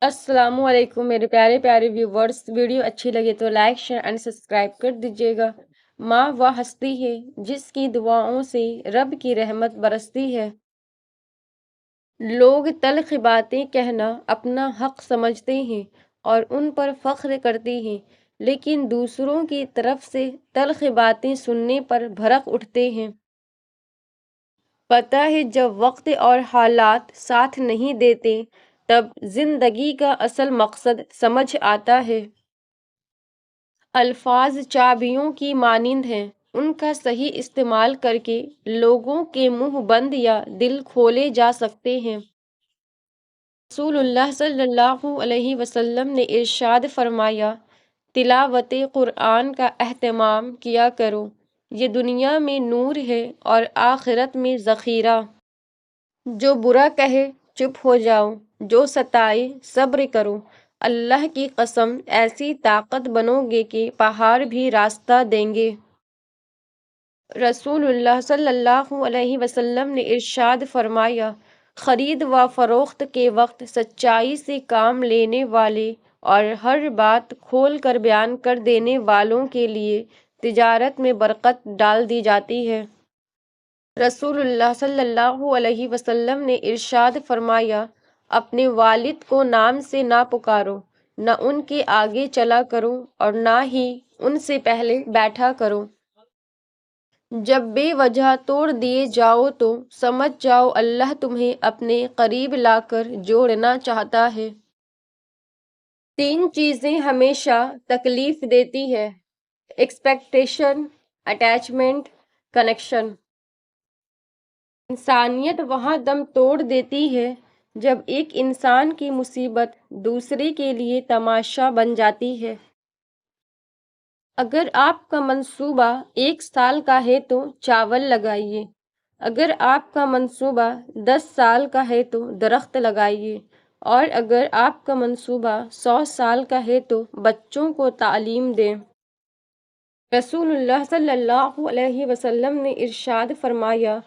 السلام علیکم میرے پیارے پیارے ویورز، ویڈیو اچھی لگے تو لائک شیئر اینڈ سبسکرائب کر دیجیے گا۔ ماں وہ ہستی ہے جس کی دعاؤں سے رب کی رحمت برستی ہے۔ لوگ تلخ باتیں کہنا اپنا حق سمجھتے ہیں اور ان پر فخر کرتے ہیں، لیکن دوسروں کی طرف سے تلخ باتیں سننے پر بھڑک اٹھتے ہیں۔ پتہ ہے جب وقت اور حالات ساتھ نہیں دیتے تب زندگی کا اصل مقصد سمجھ آتا ہے۔ الفاظ چابیوں کی مانند ہیں، ان کا صحیح استعمال کر کے لوگوں کے منہ بند یا دل کھولے جا سکتے ہیں۔ رسول اللہ صلی اللہ علیہ وسلم نے ارشاد فرمایا، تلاوت قرآن کا اہتمام کیا کرو، یہ دنیا میں نور ہے اور آخرت میں ذخیرہ۔ جو برا کہے چپ ہو جاؤ، جو ستائے صبر کرو، اللہ کی قسم ایسی طاقت بنو گے کہ پہاڑ بھی راستہ دیں گے۔ رسول اللہ صلی اللہ علیہ وسلم نے ارشاد فرمایا، خرید و فروخت کے وقت سچائی سے کام لینے والے اور ہر بات کھول کر بیان کر دینے والوں کے لیے تجارت میں برکت ڈال دی جاتی ہے۔ رسول اللہ صلی اللہ علیہ وسلم نے ارشاد فرمایا، اپنے والد کو نام سے نہ پکارو، نہ ان کے آگے چلا کرو اور نہ ہی ان سے پہلے بیٹھا کرو۔ جب بے وجہ توڑ دیے جاؤ تو سمجھ جاؤ اللہ تمہیں اپنے قریب لا کر جوڑنا چاہتا ہے۔ تین چیزیں ہمیشہ تکلیف دیتی ہے: ایکسپیکٹیشن، اٹیچمنٹ، کنیکشن۔ انسانیت وہاں دم توڑ دیتی ہے جب ایک انسان کی مصیبت دوسرے کے لیے تماشا بن جاتی ہے۔ اگر آپ کا منصوبہ 1 سال کا ہے تو چاول لگائیے، اگر آپ کا منصوبہ 10 سال کا ہے تو درخت لگائیے، اور اگر آپ کا منصوبہ 100 سال کا ہے تو بچوں کو تعلیم دیں۔ رسول اللہ صلی اللہ علیہ وسلم نے ارشاد فرمایا،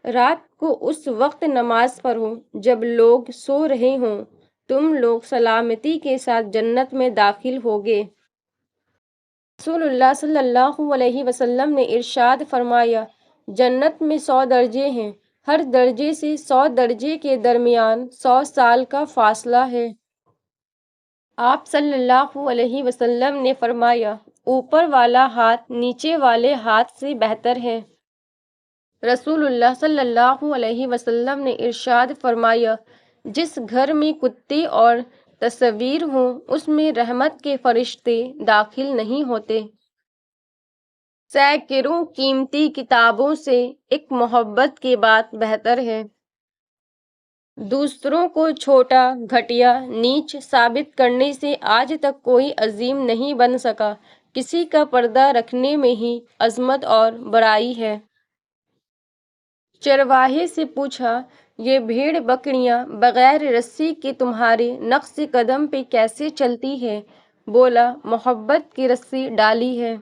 رات کو اس وقت نماز پڑھو جب لوگ سو رہے ہوں، تم لوگ سلامتی کے ساتھ جنت میں داخل ہوگے۔ رسول اللہ صلی اللہ علیہ وسلم نے ارشاد فرمایا، جنت میں 100 درجے ہیں، ہر درجے سے 100 درجے کے درمیان 100 سال کا فاصلہ ہے۔ آپ صلی اللہ علیہ وسلم نے فرمایا، اوپر والا ہاتھ نیچے والے ہاتھ سے بہتر ہے۔ رسول اللہ صلی اللہ علیہ وسلم نے ارشاد فرمایا، جس گھر میں کتے اور تصویر ہوں اس میں رحمت کے فرشتے داخل نہیں ہوتے۔ سینکڑوں قیمتی کتابوں سے ایک محبت کی بات بہتر ہے۔ دوسروں کو چھوٹا، گھٹیا، نیچ ثابت کرنے سے آج تک کوئی عظیم نہیں بن سکا۔ کسی کا پردہ رکھنے میں ہی عظمت اور بڑائی ہے۔ چرواہے سے پوچھا، یہ بھیڑ بکریاں بغیر رسی کے تمہارے نقش قدم پہ کیسے چلتی ہیں؟ بولا، محبت کی رسی ڈالی ہے۔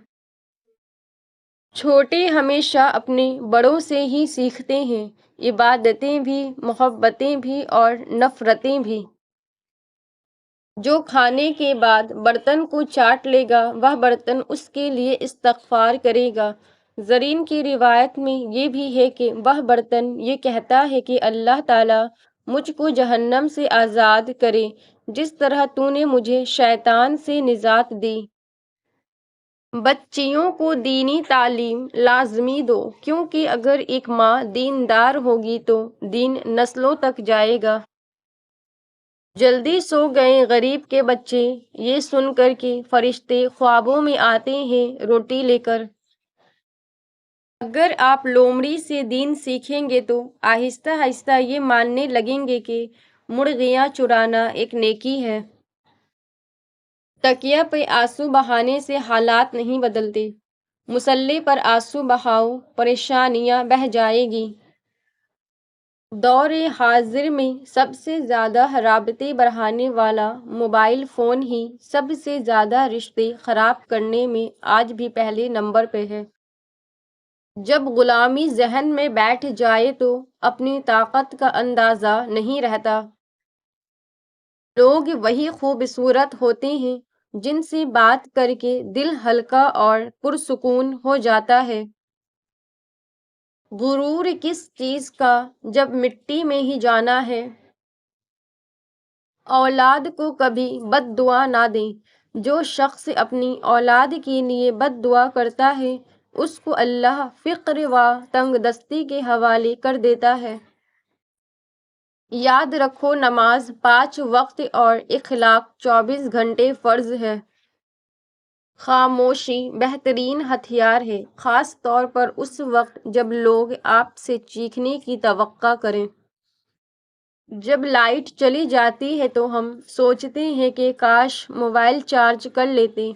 چھوٹے ہمیشہ اپنے بڑوں سے ہی سیکھتے ہیں، عبادتیں بھی، محبتیں بھی اور نفرتیں بھی۔ جو کھانے کے بعد برتن کو چاٹ لے گا وہ برتن اس کے لیے استغفار کرے گا۔ زرین کی روایت میں یہ بھی ہے کہ وہ برتن یہ کہتا ہے کہ اللہ تعالیٰ مجھ کو جہنم سے آزاد کرے جس طرح تو نے مجھے شیطان سے نجات دی۔ بچیوں کو دینی تعلیم لازمی دو، کیونکہ اگر ایک ماں دیندار ہوگی تو دین نسلوں تک جائے گا۔ جلدی سو گئے غریب کے بچے، یہ سن کر کہ فرشتے خوابوں میں آتے ہیں روٹی لے کر۔ اگر آپ لومڑی سے دین سیکھیں گے تو آہستہ آہستہ یہ ماننے لگیں گے کہ مرغیاں چرانا ایک نیکی ہے۔ تکیہ پہ آنسو بہانے سے حالات نہیں بدلتے، مصلے پر آنسو بہاؤ، پریشانیاں بہہ جائیں گی۔ دور حاضر میں سب سے زیادہ رابطے بڑھانے والا موبائل فون ہی سب سے زیادہ رشتے خراب کرنے میں آج بھی پہلے نمبر پہ ہے۔ جب غلامی ذہن میں بیٹھ جائے تو اپنی طاقت کا اندازہ نہیں رہتا۔ لوگ وہی خوبصورت ہوتے ہیں جن سے بات کر کے دل ہلکا اور پرسکون ہو جاتا ہے۔ غرور کس چیز کا جب مٹی میں ہی جانا ہے۔ اولاد کو کبھی بد دعا نہ دیں۔ جو شخص اپنی اولاد کے لیے بد دعا کرتا ہے اس کو اللہ فقر و تنگ دستی کے حوالے کر دیتا ہے۔ یاد رکھو نماز 5 وقت اور اخلاق 24 گھنٹے فرض ہے۔ خاموشی بہترین ہتھیار ہے، خاص طور پر اس وقت جب لوگ آپ سے چیخنے کی توقع کریں۔ جب لائٹ چلی جاتی ہے تو ہم سوچتے ہیں کہ کاش موبائل چارج کر لیتے،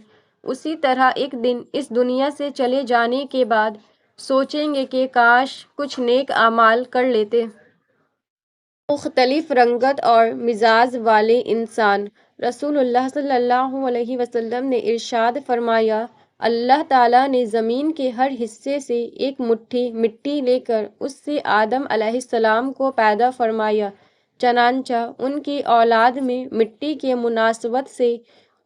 اسی طرح ایک دن اس دنیا سے چلے جانے کے بعد سوچیں گے کہ کاش کچھ نیک اعمال کر لیتے۔ مختلف رنگت اور مزاج والے انسان۔ رسول اللہ صلی اللہ علیہ وسلم نے ارشاد فرمایا، اللہ تعالیٰ نے زمین کے ہر حصے سے ایک مٹھی مٹی لے کر اس سے آدم علیہ السلام کو پیدا فرمایا، چنانچہ ان کی اولاد میں مٹی کے مناسبت سے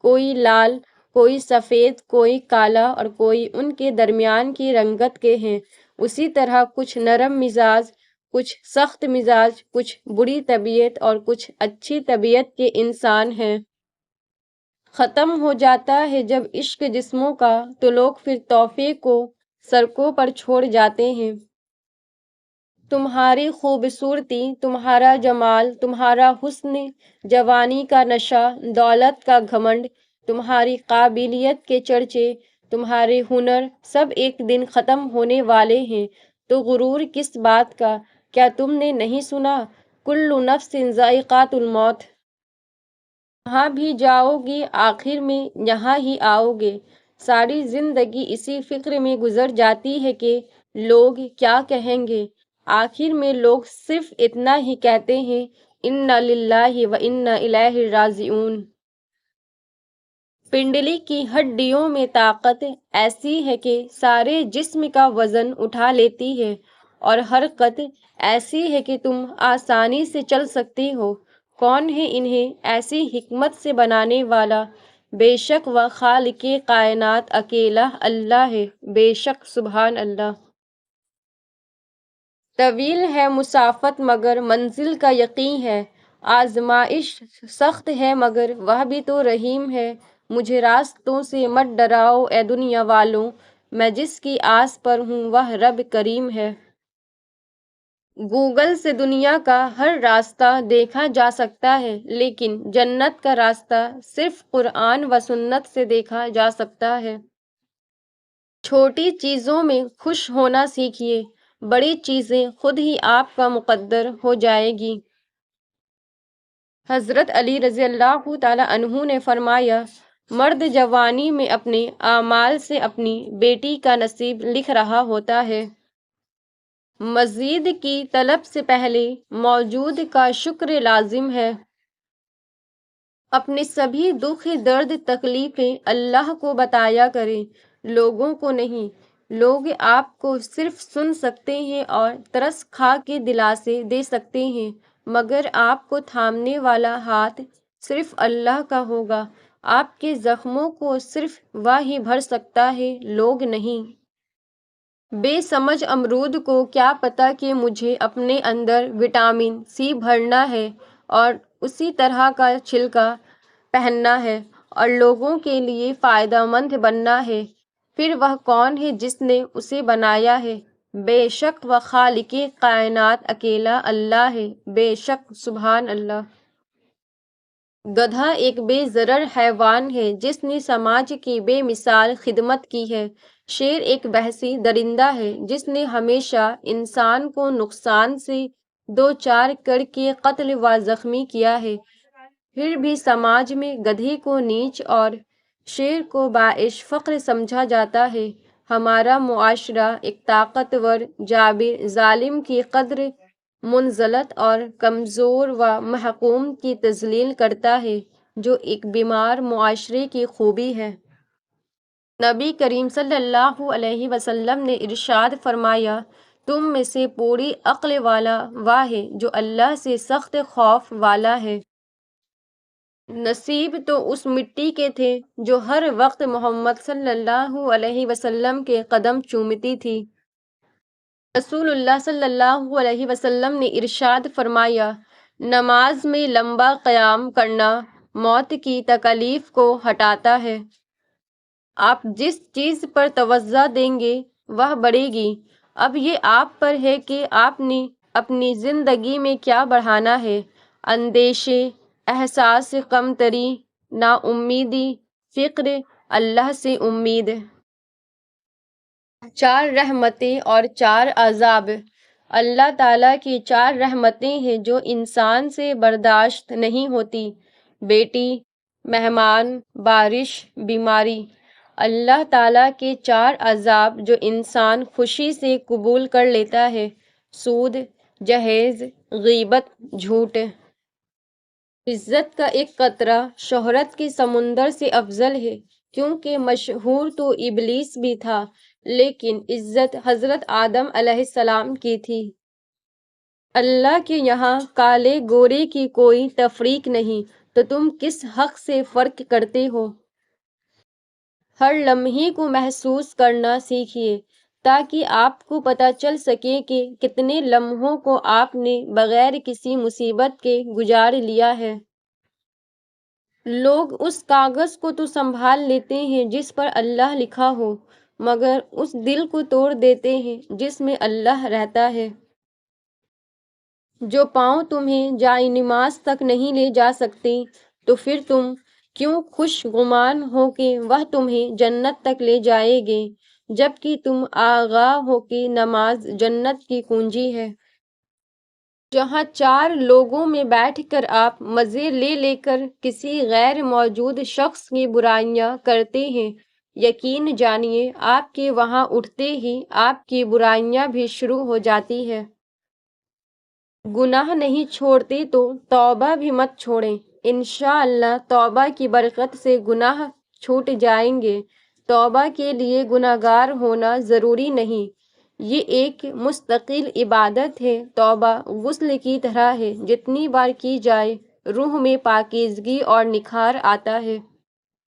کوئی لال، کوئی سفید، کوئی کالا اور کوئی ان کے درمیان کی رنگت کے ہیں۔ اسی طرح کچھ نرم مزاج، کچھ سخت مزاج، کچھ بری طبیعت اور کچھ اچھی طبیعت کے انسان ہیں۔ ختم ہو جاتا ہے جب عشق جسموں کا تو لوگ پھر تحفے کو سڑکوں پر چھوڑ جاتے ہیں۔ تمہاری خوبصورتی، تمہارا جمال، تمہارا حسن، جوانی کا نشہ، دولت کا گھمنڈ، تمہاری قابلیت کے چرچے، تمہارے ہنر، سب ایک دن ختم ہونے والے ہیں، تو غرور کس بات کا؟ کیا تم نے نہیں سنا، کل نفس ذائقۃ الموت۔ جہاں بھی جاؤ گے آخر میں یہاں ہی آؤ گے۔ ساری زندگی اسی فکر میں گزر جاتی ہے کہ لوگ کیا کہیں گے۔ آخر میں لوگ صرف اتنا ہی کہتے ہیں، انا للہ و انا الیہ راجعون۔ پنڈلی کی ہڈیوں میں طاقت ایسی ہے کہ سارے جسم کا وزن اٹھا لیتی ہے، اور حرکت ایسی ہے کہ تم آسانی سے چل سکتے ہو۔ کون ہے انہیں ایسی حکمت سے بنانے والا؟ بے شک وہ خالق کائنات اکیلا اللہ ہے، بے شک سبحان اللہ۔ طویل ہے مسافت مگر منزل کا یقین ہے، آزمائش سخت ہے مگر وہ بھی تو رحیم ہے۔ مجھے راستوں سے مت ڈراؤ اے دنیا والوں، میں جس کی آس پر ہوں وہ رب کریم ہے۔ گوگل سے دنیا کا ہر راستہ دیکھا جا سکتا ہے، لیکن جنت کا راستہ صرف قرآن و سنت سے دیکھا جا سکتا ہے۔ چھوٹی چیزوں میں خوش ہونا سیکھیے، بڑی چیزیں خود ہی آپ کا مقدر ہو جائے گی۔ حضرت علی رضی اللہ تعالیٰ عنہ نے فرمایا، مرد جوانی میں اپنے اعمال سے اپنی بیٹی کا نصیب لکھ رہا ہوتا ہے۔ مزید کی طلب سے پہلے موجود کا شکر لازم ہے۔ اپنے سبھی دکھ، درد، تکلیفیں اللہ کو بتایا کریں، لوگوں کو نہیں۔ لوگ آپ کو صرف سن سکتے ہیں اور ترس کھا کے دلاسے دے سکتے ہیں، مگر آپ کو تھامنے والا ہاتھ صرف اللہ کا ہوگا۔ آپ کے زخموں کو صرف وہ ہی بھر سکتا ہے، لوگ نہیں۔ بے سمجھ امرود کو کیا پتہ کہ مجھے اپنے اندر وٹامن سی بھرنا ہے اور اسی طرح کا چھلکا پہننا ہے اور لوگوں کے لیے فائدہ مند بننا ہے۔ پھر وہ کون ہے جس نے اسے بنایا ہے؟ بے شک وہ خالق کائنات اکیلا اللہ ہے، بے شک سبحان اللہ۔ گدھا ایک بے ضرر حیوان ہے جس نے سماج کی بے مثال خدمت کی ہے۔ شیر ایک بحثی درندہ ہے جس نے ہمیشہ انسان کو نقصان سے دوچار کر کے قتل و زخمی کیا ہے۔ پھر بھی سماج میں گدھے کو نیچ اور شیر کو باعث فخر سمجھا جاتا ہے۔ ہمارا معاشرہ ایک طاقتور جابر ظالم کی قدر منزلت اور کمزور و محکوم کی تذلیل کرتا ہے، جو ایک بیمار معاشرے کی خوبی ہے۔ نبی کریم صلی اللہ علیہ وسلم نے ارشاد فرمایا، تم میں سے پوری عقل والا وہ ہے جو اللہ سے سخت خوف والا ہے۔ نصیب تو اس مٹی کے تھے جو ہر وقت محمد صلی اللہ علیہ وسلم کے قدم چومتی تھی۔ رسول اللہ صلی اللہ علیہ وسلم نے ارشاد فرمایا، نماز میں لمبا قیام کرنا موت کی تکلیف کو ہٹاتا ہے۔ آپ جس چیز پر توجہ دیں گے وہ بڑھے گی۔ اب یہ آپ پر ہے کہ آپ نے اپنی زندگی میں کیا بڑھانا ہے۔ اندیشے، احساس کمتری، نا امیدی، فقر، اللہ سے امید۔ 4 رحمتیں اور 4 عذاب۔ اللہ تعالیٰ کی 4 رحمتیں ہیں جو انسان سے برداشت نہیں ہوتی: بیٹی، مہمان، بارش، بیماری۔ اللہ تعالیٰ کے 4 عذاب جو انسان خوشی سے قبول کر لیتا ہے: سود، جہیز، غیبت، جھوٹ۔ عزت کا ایک قطرہ شہرت کے سمندر سے افضل ہے، کیونکہ مشہور تو ابلیس بھی تھا، لیکن عزت حضرت آدم علیہ السلام کی تھی۔ اللہ کے یہاں کالے گورے کی کوئی تفریق نہیں، تو تم کس حق سے فرق کرتے ہو؟ ہر لمحے کو محسوس کرنا سیکھیے، تاکہ آپ کو پتہ چل سکے کہ کتنے لمحوں کو آپ نے بغیر کسی مصیبت کے گزار لیا ہے۔ لوگ اس کاغذ کو تو سنبھال لیتے ہیں جس پر اللہ لکھا ہو، مگر اس دل کو توڑ دیتے ہیں جس میں اللہ رہتا ہے۔ جو پاؤں تمہیں جائے نماز تک نہیں لے جا سکتے، تو پھر تم کیوں خوش گمان ہو کہ وہ تمہیں جنت تک لے جائیں گے، جبکہ تم آگاہ ہو کہ نماز جنت کی کنجی ہے۔ جہاں 4 لوگوں میں بیٹھ کر آپ مزے لے لے کر کسی غیر موجود شخص کی برائیاں کرتے ہیں، یقین جانیے آپ کے وہاں اٹھتے ہی آپ کی برائیاں بھی شروع ہو جاتی ہیں۔ گناہ نہیں چھوڑتے تو توبہ بھی مت چھوڑیں، انشاءاللہ توبہ کی برکت سے گناہ چھوٹ جائیں گے۔ توبہ کے لیے گناہگار ہونا ضروری نہیں، یہ ایک مستقل عبادت ہے۔ توبہ غسل کی طرح ہے، جتنی بار کی جائے روح میں پاکیزگی اور نکھار آتا ہے۔